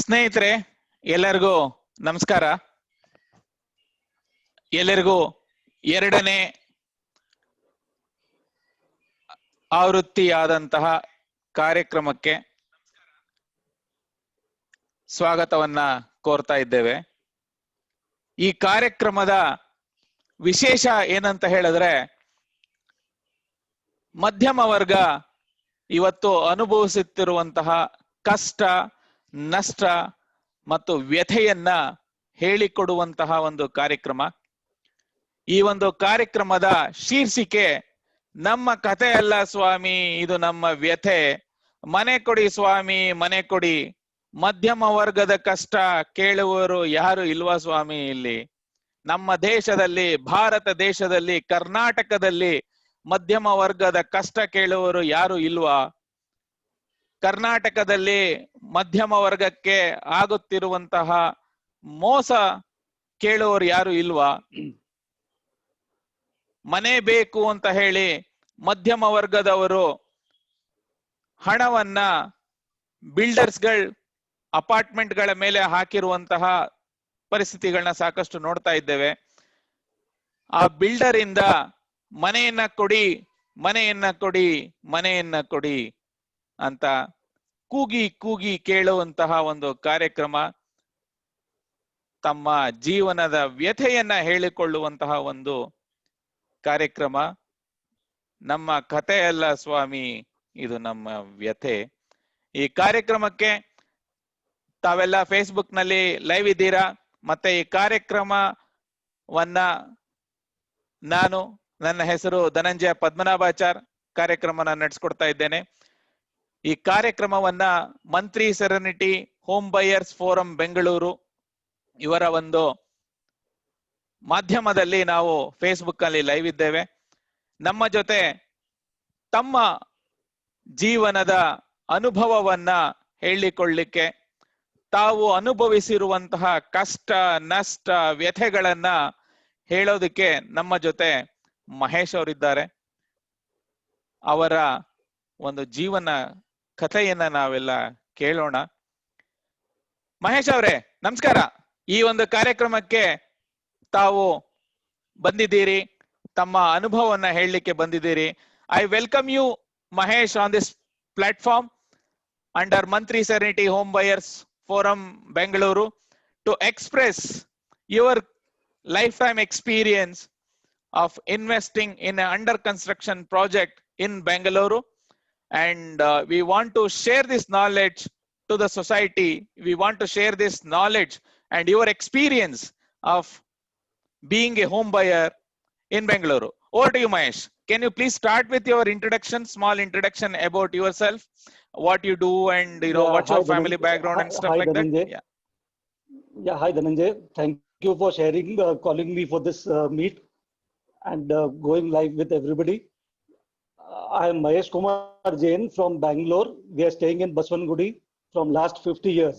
ಸ್ನೇಹಿತರೆ, ಎಲ್ಲರಿಗೂ ನಮಸ್ಕಾರ. ಎಲ್ಲರಿಗೂ ಎರಡನೇ ಆವೃತ್ತಿಯಾದಂತಹ ಕಾರ್ಯಕ್ರಮಕ್ಕೆ ಸ್ವಾಗತವನ್ನ ಕೋರ್ತಾ ಇದ್ದೇವೆ. ಈ ಕಾರ್ಯಕ್ರಮದ ವಿಶೇಷ ಏನಂತ ಹೇಳಿದ್ರೆ, ಮಧ್ಯಮ ವರ್ಗ ಇವತ್ತು ಅನುಭವಿಸುತ್ತಿರುವಂತಹ ಕಷ್ಟ, ನಷ್ಟ ಮತ್ತು ವ್ಯಥೆಯನ್ನ ಹೇಳಿಕೊಡುವಂತಹ ಒಂದು ಕಾರ್ಯಕ್ರಮ. ಈ ಒಂದು ಕಾರ್ಯಕ್ರಮದ ಶೀರ್ಷಿಕೆ ನಮ್ಮ ಕಥೆ ಅಲ್ಲ ಸ್ವಾಮಿ, ಇದು ನಮ್ಮ ವ್ಯಥೆ. ಮನೆ ಕೊಡಿ ಸ್ವಾಮಿ, ಮನೆ ಕೊಡಿ. ಮಧ್ಯಮ ವರ್ಗದ ಕಷ್ಟ ಕೇಳುವವರು ಯಾರು ಇಲ್ವಾ ಸ್ವಾಮಿ? ಇಲ್ಲಿ ನಮ್ಮ ದೇಶದಲ್ಲಿ, ಭಾರತ ದೇಶದಲ್ಲಿ, ಕರ್ನಾಟಕದಲ್ಲಿ ಮಧ್ಯಮ ವರ್ಗದ ಕಷ್ಟ ಕೇಳುವವರು ಯಾರು ಇಲ್ವಾ? ಕರ್ನಾಟಕದಲ್ಲಿ ಮಧ್ಯಮ ವರ್ಗಕ್ಕೆ ಆಗುತ್ತಿರುವಂತಹ ಮೋಸ ಕೇಳುವವರು ಯಾರು ಇಲ್ವಾ? ಮನೆ ಬೇಕು ಅಂತ ಹೇಳಿ ಮಧ್ಯಮ ವರ್ಗದವರು ಹಣವನ್ನ ಬಿಲ್ಡರ್ಸ್ಗಳ ಅಪಾರ್ಟ್ಮೆಂಟ್ಗಳ ಮೇಲೆ ಹಾಕಿರುವಂತಹ ಪರಿಸ್ಥಿತಿಗಳನ್ನ ಸಾಕಷ್ಟು ನೋಡ್ತಾ ಇದ್ದೇವೆ. ಆ ಬಿಲ್ಡರ್ ಇಂದ ಮನೆಯನ್ನ ಕೊಡಿ, ಮನೆಯನ್ನ ಕೊಡಿ, ಮನೆಯನ್ನ ಕೊಡಿ ಅಂತ ಕೂಗಿ ಕೂಗಿ ಕೇಳುವಂತಹ ಒಂದು ಕಾರ್ಯಕ್ರಮ. ತಮ್ಮ ಜೀವನದ ವ್ಯಥೆಯನ್ನ ಹೇಳಿಕೊಳ್ಳುವಂತಹ ಒಂದು ಕಾರ್ಯಕ್ರಮ. ನಮ್ಮ ಕಥೆ ಅಲ್ಲ ಸ್ವಾಮಿ, ಇದು ನಮ್ಮ ವ್ಯಥೆ. ಈ ಕಾರ್ಯಕ್ರಮಕ್ಕೆ ತಾವೆಲ್ಲ ಫೇಸ್ಬುಕ್ ನಲ್ಲಿ ಲೈವ್ ಇದ್ದೀರಾ. ಮತ್ತೆ ಈ ಕಾರ್ಯಕ್ರಮವನ್ನ ನನ್ನ ಹೆಸರು ಧನಂಜಯ ಪದ್ಮನಾಭಾಚಾರ್, ಕಾರ್ಯಕ್ರಮನ ನಡೆಸ್ಕೊಡ್ತಾ ಇದ್ದೇನೆ. ಈ ಕಾರ್ಯಕ್ರಮವನ್ನ ಮಂತ್ರಿ Serenity home buyers forum Bengaluru ಇವರ ಒಂದು ಮಾಧ್ಯಮದಲ್ಲಿ ನಾವು ಫೇಸ್ಬುಕ್ ಅಲ್ಲಿ ಲೈವ್ ಇದ್ದೇವೆ. ನಮ್ಮ ಜೊತೆ ತಮ್ಮ ಜೀವನದ ಅನುಭವವನ್ನ ಹೇಳಿಕೊಳ್ಳಿಕ್ಕೆ, ತಾವು ಅನುಭವಿಸಿರುವಂತಹ ಕಷ್ಟ, ನಷ್ಟ, ವ್ಯಥೆಗಳನ್ನ ಹೇಳೋದಕ್ಕೆ ನಮ್ಮ ಜೊತೆ ಮಹೇಶ್ ಅವರಿದ್ದಾರೆ. ಅವರ ಒಂದು ಜೀವನ ಕಥೆಯನ್ನ ನಾವೆಲ್ಲ ಕೇಳೋಣ. ಮಹೇಶ್ ಅವರೇ ನಮಸ್ಕಾರ. ಈ ಒಂದು ಕಾರ್ಯಕ್ರಮಕ್ಕೆ ತಾವು ಬಂದಿದ್ದೀರಿ, ತಮ್ಮ ಅನುಭವವನ್ನ ಹೇಳಲಿಕ್ಕೆ ಬಂದಿದ್ದೀರಿ. I welcome you Mahesh on this platform under Mantri Serenity home buyers forum Bengaluru to express your lifetime experience of investing in an under construction project in Bengaluru, and we want to share this knowledge to the society. We want to share this knowledge and your experience of being a home buyer in Bengaluru. Over to you, Mahesh. Can you please start with your introduction, small introduction about yourself, what you do, and what's your family background and stuff like that? Yeah, hi Dhananjay. Thank you for sharing, calling me for this meet and going live with everybody. I am Mahesh Kumar Jain from Bangalore. We are staying in Baswangudi from last 50 years.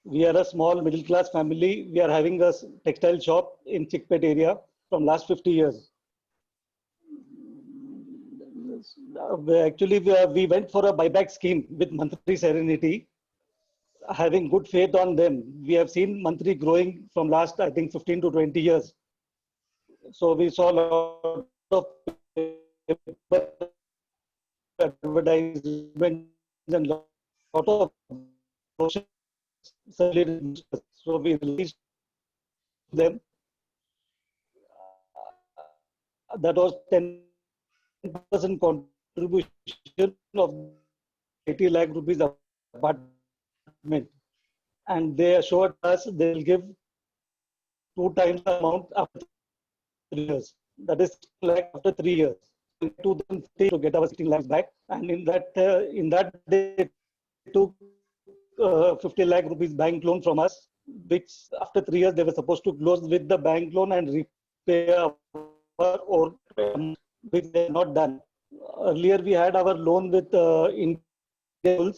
We are a small middle class family. We are having a textile shop in Chickpet area from last 50 years. Actually, we went for a buyback scheme with Mantri Serenity, having good faith on them. We have seen Mantri growing from last, I think, 15 to 20 years. So we saw a lot of advertisements and lot of so we released them. That was 10% contribution of 80 lakh rupees apartment, and they assured us they will give 2 times the amount after 3 years. That is like after 3 years. In 2015 to get our 16 lakhs back, and in that they took 50 lakh rupees bank loan from us, which after 3 years they were supposed to close with the bank loan and repay our own, which they have not done. Earlier we had our loan with Indians.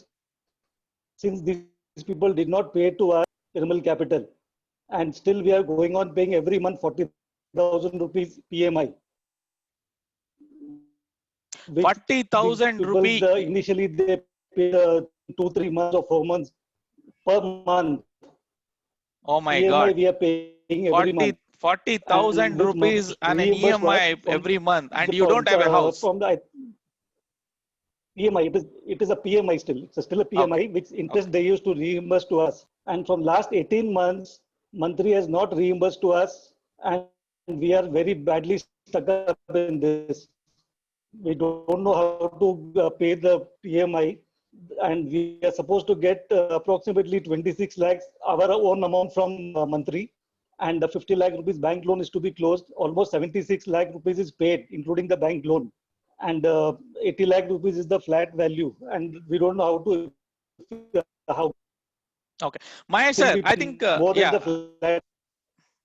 Since these people did not pay to our Piramal Capital, and still we are going on paying every month 40,000 rupees PMI. 40,000 rupees. Initially they paid 2-3 months or 4 months per month. Oh my EMI God. we are paying every month. 40,000 And this rupees month on an reimbursed to us EMI from every month, and the, you don't have a house. from the PMI. It is a PMI still. It's still a Okay. PMI, which interest Okay. they used to reimburse to us. And from last 18 months, Mantri has not reimbursed to us, and we are very badly stuck up in this. We don't know how to pay the PMI, and we are supposed to get approximately 26 lakhs our own amount from Mantri, and the 50 lakh rupees bank loan is to be closed. Almost 76 lakh rupees is paid, including the bank loan, and 80 lakh rupees is the flat value, and we don't know how Okay. Mahesh can sir, we I pay think, more than the yeah. flat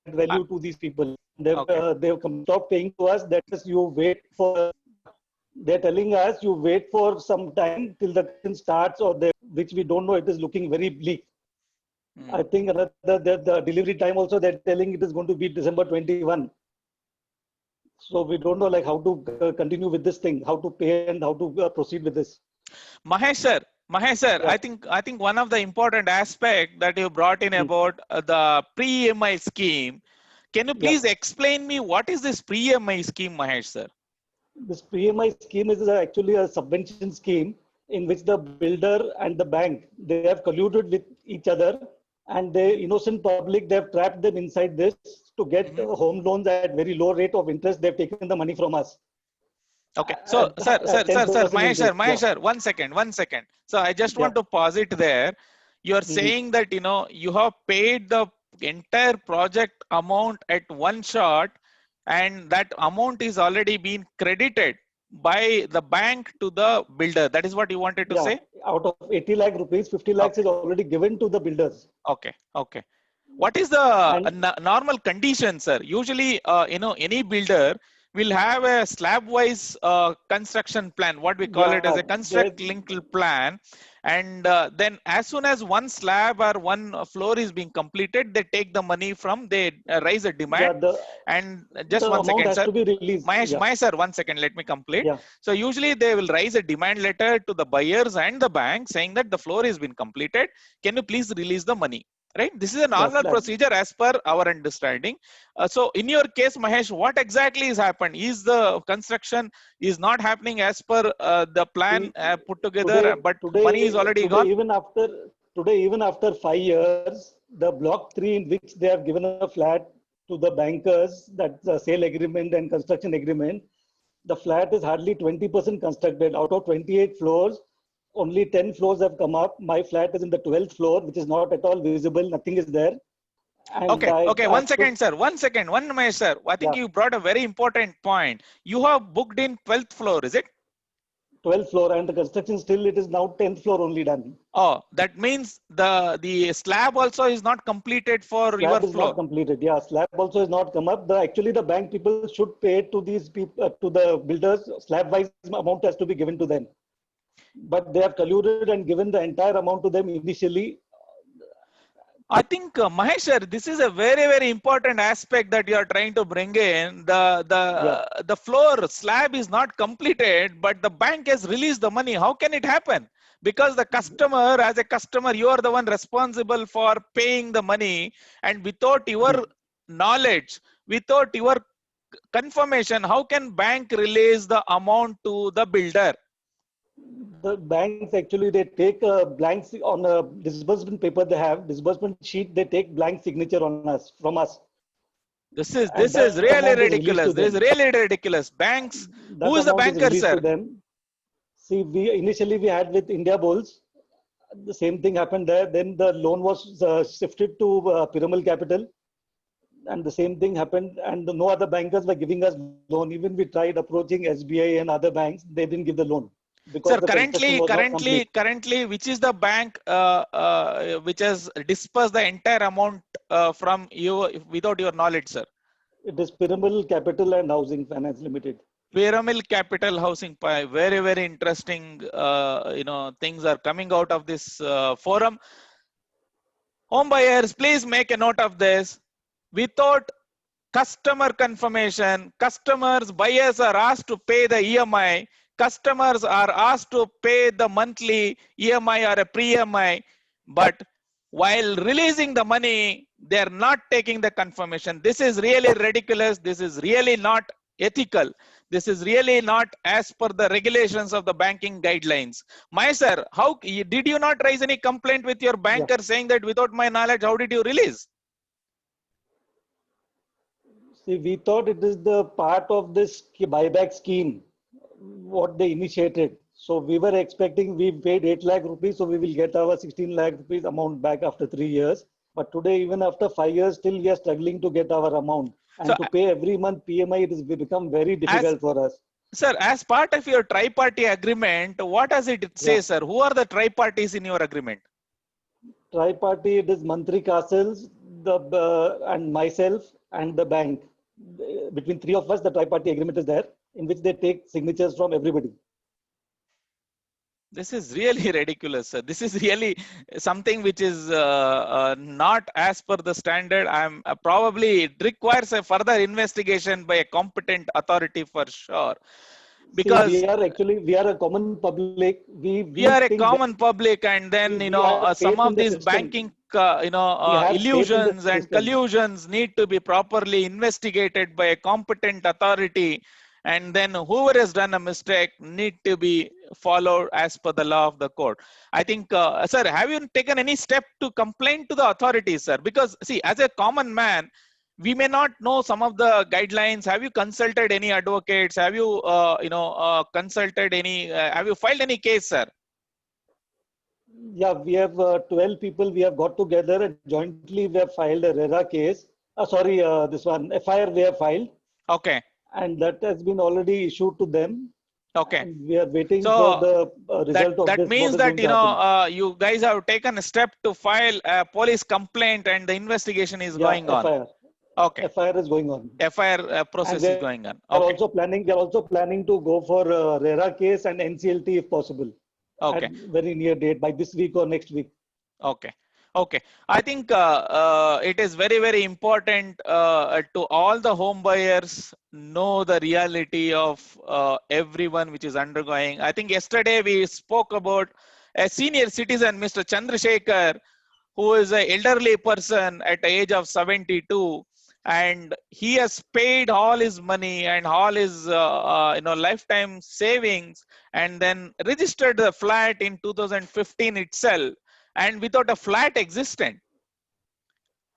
uh, value to these people. okay. They've come stop paying to us. That is, you wait for. They're telling us you wait for some time till the season starts, which we don't know. It is looking very bleak. Hmm. I think another the delivery time also they're telling it is going to be December 21. So we don't know like how to continue with this thing, how to pay and how to proceed with this. Mahesh sir, Mahesh sir, Yeah. I think one of the important aspect that you brought in Mm. about the pre-EMI scheme. Can you Yeah. please explain me what is this pre-EMI scheme, Mahesh sir? This PMI scheme is actually a subvention scheme in which the builder and the bank they have colluded with each other, and the innocent public they have trapped them inside this to get Mhm. home loans at very low rate of interest. They've taken the money from us Okay. So, at Mahesh 10% sir, interest. Yeah. sir, 1 second, 1 second. So I just Yeah. want to pause it there. You're Mhm. saying that, you have paid the entire project amount at one shot, and that amount is already been credited by the bank to the builder. That is what you wanted to Yeah. say? Out of 80 lakh rupees, 50 lakhs Okay. is already given to the builders. Okay. Okay. What is the And normal condition, sir? Usually, any builder will have a slab-wise construction plan, what we call it as yeah, a construct linked plan. And then as soon as one slab or one floor is being completed, they take the money from, they raise a yeah, demand. And just the one amount second, has sir. to be released. Yeah. Mahesh sir, 1 second, let me complete. Yeah. So usually they will raise a demand letter to the buyers and the bank saying that the floor has been completed. Can you please release the money? Right? This is a Yeah. normal procedure as per our understanding. So in your case, Mahesh, what exactly is happened? Is the construction is not happening as per the plan See, put together, but money is already today, gone? even after 5 years, the block three in which they have given a flat to the bankers, that's the sale agreement and construction agreement, the flat is hardly 20% constructed. Out of 28 floors, only 10 floors have come up. My flat is in the 12th floor, which is not at all visible. Nothing is there. And Okay, okay, I 1 second, sir. 1 second, Mahesh sir. I think yeah, you brought a very important point. You have booked in 12th floor, is it? 12th floor, and the construction still it is now 10th floor only done. Oh, that means the slab also is not completed for your Slab is not floor. completed. Yeah, slab also has not come up. Actually the bank people should pay to these people to the builders. Slab wise amount has to be given to them, but they have colluded and given the entire amount to them initially. I think Mahesh sir, this is a very very important aspect that you are trying to bring in. Yeah, The floor slab is not completed, but the bank has released the money. How can it happen? Because the customer, as a customer, you are the one responsible for paying the money, and without your knowledge, without your confirmation, how can bank release the amount to the builder? the banks actually they take a blank on a disbursement paper. They have disbursement sheet. They take blank signature on us from us, and This is that really amount is released ridiculous. to This is them. really ridiculous. Banks, who That is the amount is banker, released sir? to them. See, we had with India Bulls. The same thing happened there. Then the loan was shifted to Piramal Capital, and the same thing happened. And no other bankers were giving us loan. Even we tried approaching SBI and other banks, they didn't give the loan because Sir, the construction was not complete. currently, which is the bank which has dispersed the entire amount from you without your knowledge, sir? It is Piramal Capital and Housing Finance Limited. Pyramid Capital Housing Pie. Very, very interesting. Things are coming out of this forum. Home buyers, please make a note of this. Without customer confirmation, buyers are asked to pay the EMI. Customers are asked to pay the monthly EMI or a pre-EMI. But while releasing the money, They are not taking the confirmation. This is really ridiculous. This is really not ethical. This is really not as per the regulations of the banking guidelines. My sir, how did you not raise any complaint with your Yeah. banker saying that without my knowledge, how did you release? See, we thought it is the part of this buyback scheme, what they initiated. So we were expecting, we paid 8 lakh rupees, so we will get our 16 lakh rupees amount back after 3 years. But today, even after 5 years, still we are struggling to get our amount. And So to pay every month PMI, it has become very as difficult for us. sir, as part of your tri-party agreement, what does it say, Yeah. sir? Who are the tri-parties in your agreement? Tri-party, it is Mantri Castles, and myself and the bank. Between three of us, the tri-party agreement is there, in which they take signatures from everybody. This is really ridiculous, sir. This is really something which is not as per the standard. I'm probably it requires a further investigation by a competent authority for sure. See, Because we are a common public. we are a think that common public, and then we have some faith in of the these system. banking We have faith in the illusions and system. collusions need to be properly investigated by a competent authority, and then whoever has done a mistake need to be followed as per the law of the court. I think, sir, have you taken any step to complain to the authorities, sir? Because see, as a common man, we may not know some of the guidelines. Have you consulted any advocates? Have you consulted any have you filed any case, sir? Yeah, we have 12 people. We have got together and jointly we have filed a RERA case. This one FIR we have filed, Okay, and that has been already issued to them. okay. And we are waiting for So the result of that this. What means is that going to happen? you guys have taken a step to file a police complaint, and the investigation is Yeah, going on. FIR. Okay, FIR is going on. FIR And process we is are going on. also Okay, planning. We are also planning to go for RERA case and NCLT if possible, at okay. very near date by this week or next week. Okay. Okay. I think it is very, very important to all the home buyers know the reality of everyone which is undergoing. I think yesterday we spoke about a senior citizen, Mr. Chandrasekhar, who is an elderly person at the age of 72, and he has paid all his money and all his lifetime savings, and then registered the flat in 2015 itself, and without a flat existent.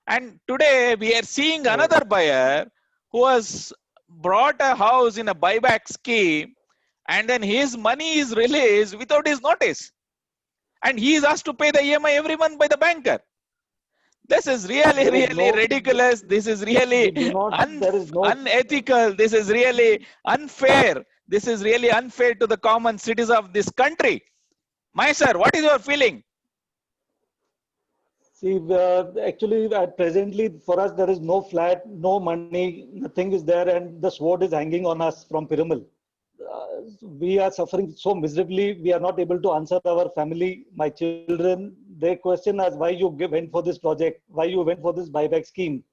And today we are seeing Right. another buyer who has brought a house in a buyback scheme, and then his money is released without his notice, and he is asked to pay the EMI every month by the banker. This is really, There is really no. ridiculous. This is We really do not. There is no. unethical. This is really unfair. This is really unfair to the common citizens of this country. My sir, what is your feeling? See, actually, presently for us, there is no flat, no money, nothing is there, and the sword is hanging on us from Piramal. We are suffering so miserably. We are not able to answer our family, my children. They question us why you went for this project, why you went for this buyback scheme.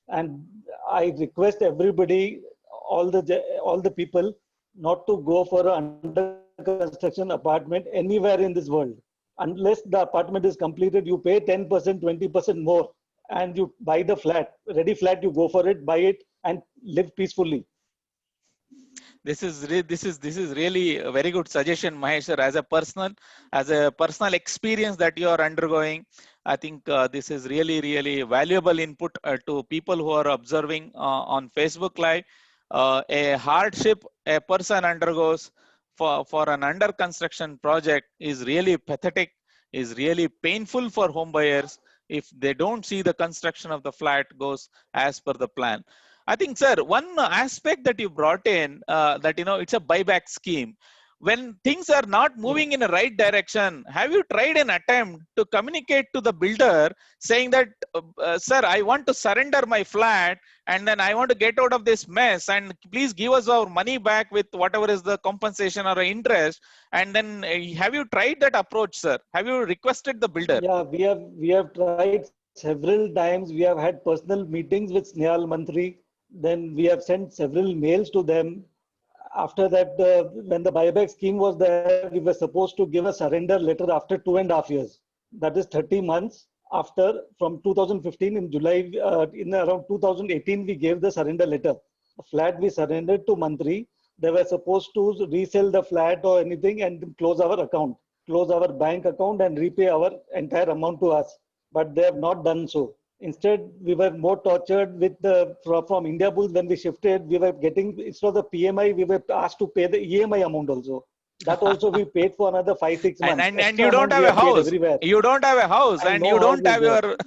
And I request everybody, all the people, not to go for an under construction apartment anywhere in this world. Unless the apartment is completed, you pay 10%, 20% more, and you buy the flat, ready flat. You go for it, buy it, and live peacefully. This is really a very good suggestion, Mahesh sir. As a personal experience that you are undergoing, I think this is really valuable input to people who are observing on Facebook Live. A hardship a person undergoes for an under construction project is really pathetic, is really painful for home buyers if they don't see the construction of the flat goes as per the plan. I think, sir, one aspect that you brought in that it's a buyback scheme. When things are not moving in a right direction, have you tried an attempt to communicate to the builder saying that, sir, I want to surrender my flat and then I want to get out of this mess, and please give us our money back with whatever is the compensation or interest? And then have you tried that approach, sir? Have you requested the builder? Yeah, we have tried several times. We have had personal meetings with Snehal Mantri. Then we have sent several mails to them. After that, when the buyback scheme was there, we were supposed to give a surrender letter after 2.5 years. That is 30 months. After, from 2015 in July, in around 2018, we gave the surrender letter. The flat we surrendered to Mantri. They were supposed to resell the flat or anything and close our account, close our bank account and repay our entire amount to us. But they have not done so. Instead, we were more tortured with the from India Bulls. When we shifted, we were getting, instead of the PMI, we were asked to pay the EMI amount also. That also we paid for another 5-6 and months. and Extra you don't amount have we a have paid house. everywhere. You don't have a house, And and no you house don't is have there. your.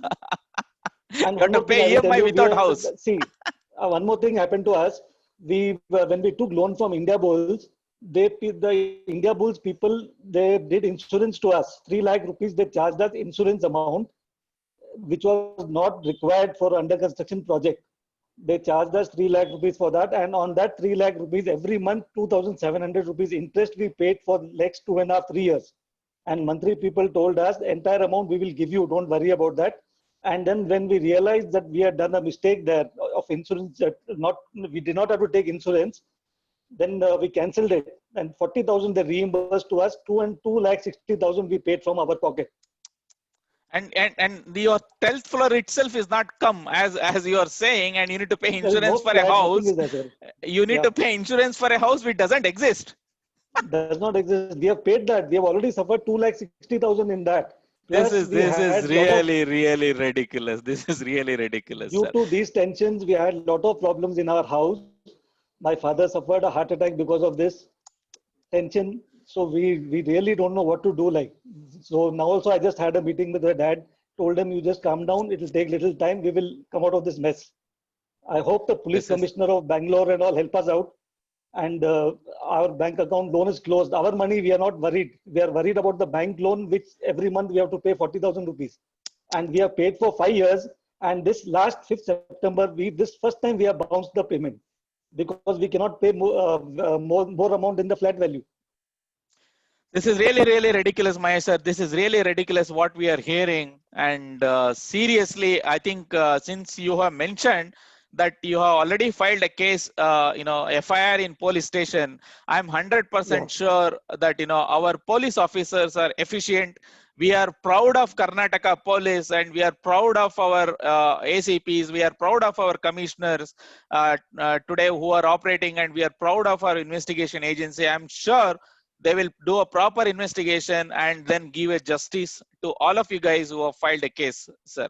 And You have one to more thing pay I will tell EMI you, without house. one more thing happened to us. When we took loan from India Bulls, the India Bulls people, they did insurance to us. 3 lakh rupees they charged us insurance amount, which was not required for under construction project. They charged us 3 lakh rupees for that, and on that 3 lakh rupees every month, 2,700 rupees interest we paid for next 2.5-3 years. And monthly people told us the entire amount we will give you, don't worry about that. And then when we realized that we had done a mistake there of insurance, that not we did not have to take insurance, then we cancelled it. And 40,000 they reimbursed to us, 2 lakh 60,000 we paid from our pocket. And your 12th floor itself is not come as you are saying, and you need to pay There is no insurance for a flat, nothing house. is there, sir. You need Yeah. to pay insurance for a house which doesn't exist. Does not exist. We have paid that. We have already suffered 2,60,000 in that. This Plus, is we this is had lot of, really ridiculous. This is really ridiculous, due sir. to these tensions, we had lot of problems in our house. My father suffered a heart attack because of this tension. So we really don't know what to do. Like, so now also I just had a meeting with my dad. Told him, you just calm down. It will take little time. We will come out of this mess. I hope the police This is commissioner of Bangalore and all help us out. And our bank account loan is closed. Our money, we are not worried. We are worried about the bank loan, which every month we have to pay 40,000 rupees. And we have paid for 5 years. And this last 5th September, this first time we have bounced the payment because we cannot pay more amount in the flat value. This is really ridiculous, Mahesh sir. This is really ridiculous what we are hearing. And seriously, I think since you have mentioned that you have already filed a case, FIR in police station, I'm 100% sure that, our police officers are efficient. We are proud of Karnataka police, and we are proud of our ACPs. We are proud of our commissioners today who are operating, and we are proud of our investigation agency. I'm sure they will do a proper investigation and then give a justice to all of you guys who have filed a case, sir.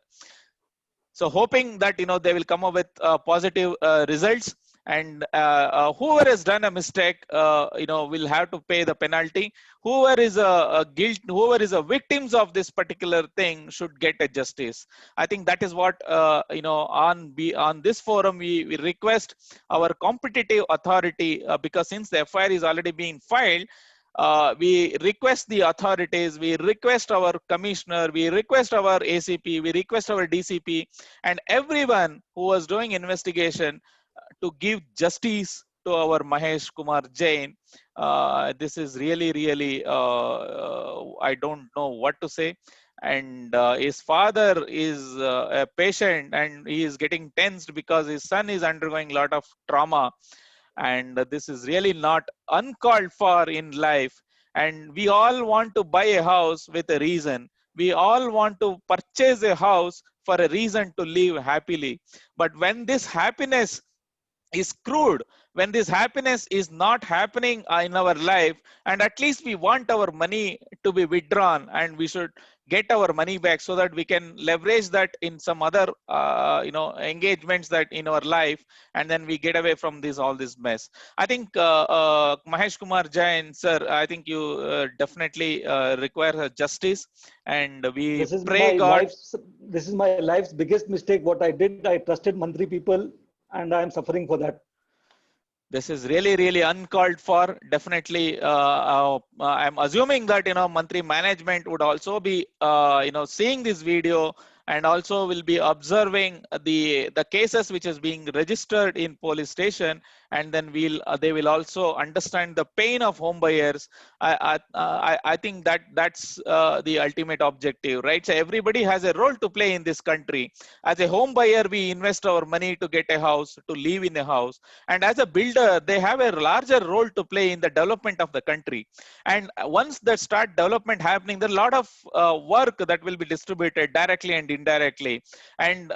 So hoping that, they will come up with positive results, and whoever has done a mistake, will have to pay the penalty. Whoever is whoever is a victims of this particular thing should get a justice. I think that is what, on this forum, we request our competitive authority, because since the FIR is already being filed, we request the authorities, we request our commissioner, we request our ACP, we request our DCP, and everyone who was doing investigation to give justice to our Mahesh Kumar Jain. This is really, I don't know what to say. And his father is a patient, and he is getting tensed because his son is undergoing a lot of trauma. And this is really not uncalled for in life. And we all want to buy a house with a reason. We all want to purchase a house for a reason to live happily. But when this happiness is crude, when this happiness is not happening in our life, and at least we want our money to be withdrawn, and we should get our money back so that we can leverage that in some other engagements that in our life, and then we get away from all this mess. I think Mahesh Kumar Jain sir, I think you definitely require justice, and we pray God. This is my life's biggest mistake. What I did, I trusted Mantri people, and I am suffering for that. This is really uncalled for. Definitely, I'm assuming that Mantri management would also be seeing this video, and also will be observing the cases which is being registered in police station, and then they will also understand the pain of home buyers. I think that's the ultimate objective, right? So everybody has a role to play in this country. As a home buyer, we invest our money to get a house, to live in a house, and as a builder, they have a larger role to play in the development of the country. And once that start development happening, there are a lot of work that will be distributed directly and indirectly. And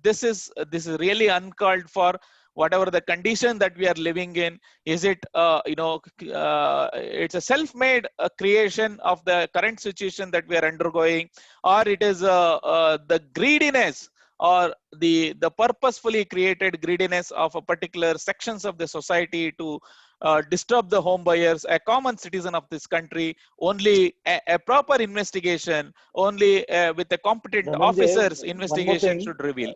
this is really uncalled for. Whatever the condition that we are living in, is it it's a self-made creation of the current situation that we are undergoing, or it is the greediness or the purposefully created greediness of a particular sections of the society to disturb the home buyers, a common citizen of this country. Only a proper investigation, only with the competent Dhananjay, officers one more investigation thing. should reveal.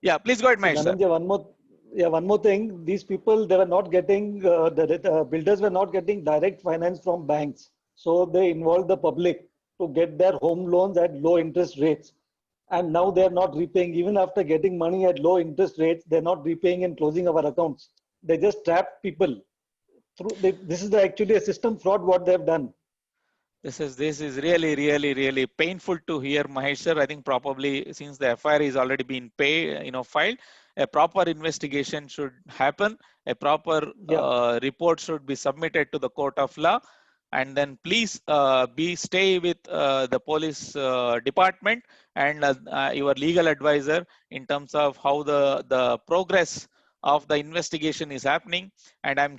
Yeah, please go ahead, So Mahesh sir. Dhananjay, one more thing. These people, they were not getting, the builders were not getting direct finance from banks. So they involved the public to get their home loans at low interest rates. And now they are not repaying, even after getting money at low interest rates, they're not repaying and closing our accounts. They just trap people. This is actually a system fraud, what they've done. This is really painful to hear, Mahesh sir. I think probably since the FIR is already been filed, a proper investigation should happen. A proper Yeah. report should be submitted to the court of law, and then please stay with the police department and your legal advisor in terms of how the progress of the investigation is happening. And I'm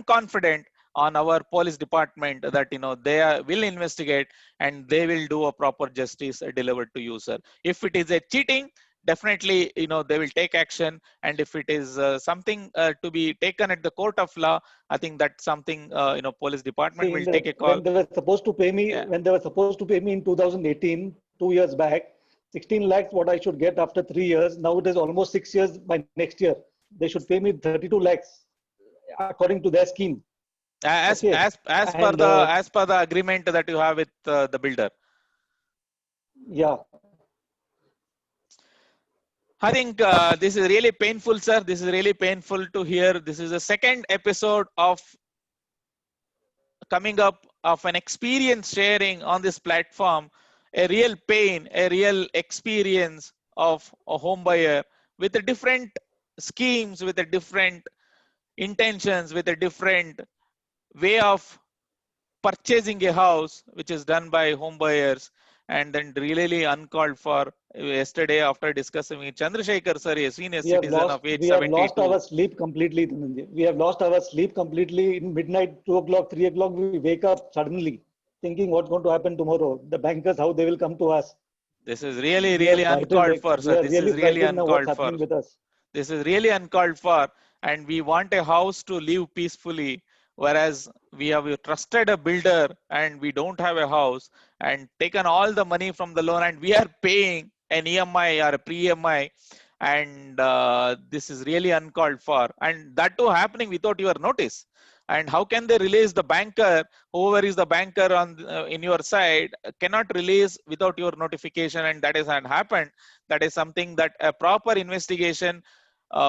confident on our police department that will investigate and they will do a proper justice delivered to you, sir. If it is a cheating, definitely they will take action, and if it is something to be taken at the court of law, I think that's something police department See, will take a call. when they were supposed to pay me, Yeah. when they were supposed to pay me in 2018, 2 years back, 16 lakhs what I should get after 3 years. Now it is almost 6 years by next year. They should pay me 32 lakhs according to their scheme. as Okay. as as per And the agreement that you have with the builder. yeah, I think this is really painful, sir. This is really painful to hear. This is the second episode of coming up of an experience sharing on this platform, a real pain, a real experience of a home buyer with a different schemes, with a different intentions, with a different way of purchasing a house, which is done by home buyers, and then really uncalled for. Yesterday, after discussing with Chandrasekhar sir, a senior citizen of age we have lost 72. our sleep completely, Dhananjay. We have lost our sleep completely. In midnight, 2 o'clock, 3 o'clock, we wake up suddenly thinking what's going to happen tomorrow. The bankers, how they will come to us. This is really, We are really frightened. uncalled for, We sir. are This really is really frightened now what's uncalled for. happening with us. This is really uncalled for, and we want a house to live peacefully, whereas we have trusted a builder and we don't have a house and taken all the money from the loan and we are paying an EMI or a pre-EMI, and this is really uncalled for, and that too happening without your notice. And how can they release the banker, whoever is the banker on in your side cannot release without your notification, and that is not happened. That is something that a proper investigation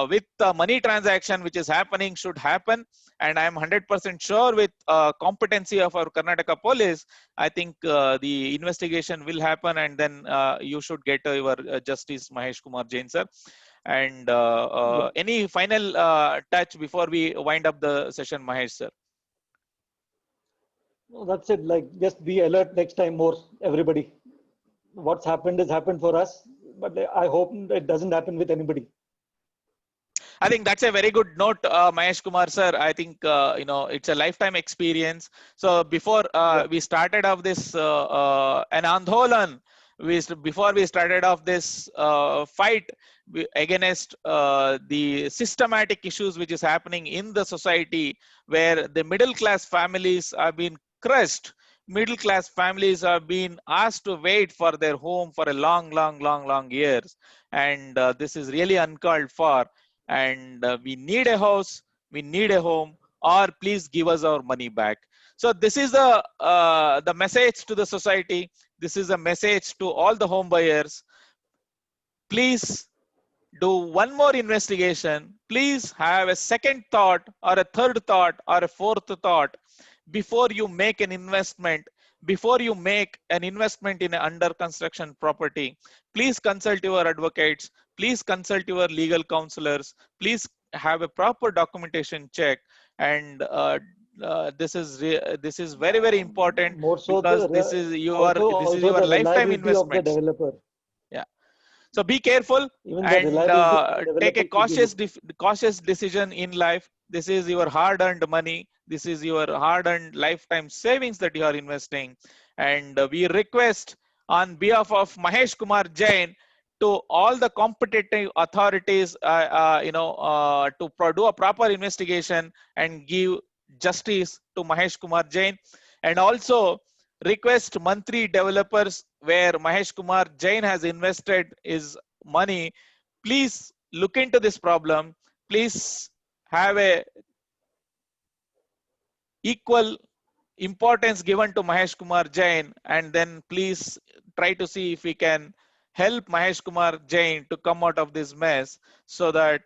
with the money transaction which is happening should happen. And I am 100% sure with competency of our Karnataka police, I think the investigation will happen, and then you should get your Justice Mahesh Kumar Jain, sir. And Yeah. any final touch before we wind up the session, Mahesh, sir? No, that's it. Like, just be alert next time more, everybody. What's happened has happened for us, but I hope it doesn't happen with anybody. I think that's a very good note, Mahesh Kumar sir. I think it's a lifetime experience. So before we started off this an andholan, before we started off this fight against the systematic issues which is happening in the society, where the middle class families are being crushed. Middle class families have been asked to wait for their home for a long years, and this is really uncalled for. And we need a house, we need a home, or please give us our money back. So this is the message to the society. This is a message to all the home buyers. Please do one more investigation, please have a second thought or a third thought or a fourth thought before you make an investment. Before you make an investment in an under construction property, please consult your advocates, please consult your legal counselors, please have a proper documentation check. And this is very, very important, More so because the this is also your the lifetime reliability of the investments. developer. Yeah. So be careful Even the and reliability of the take a developer should be looked. cautious decision in life. This is your hard-earned money. This is your hard-earned lifetime savings that you are investing. And we request on behalf of Mahesh Kumar Jain to all the competitive authorities, do a proper investigation and give justice to Mahesh Kumar Jain. And also request monthly developers where Mahesh Kumar Jain has invested his money, please look into this problem. Please have a equal importance given to Mahesh Kumar Jain, and then please try to see if we can help Mahesh Kumar Jain to come out of this mess, so that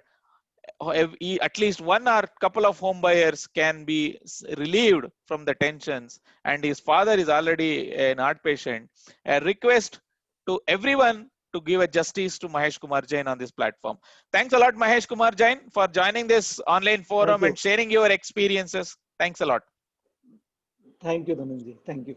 at least one or couple of home buyers can be relieved from the tensions. And his father is already an heart patient. A request to everyone to give a justice to Mahesh Kumar Jain on this platform. Thanks a lot, Mahesh Kumar Jain, for joining this online forum Thank and you. sharing your experiences. Thanks a lot. Thank you, Dhananjay. Thank you.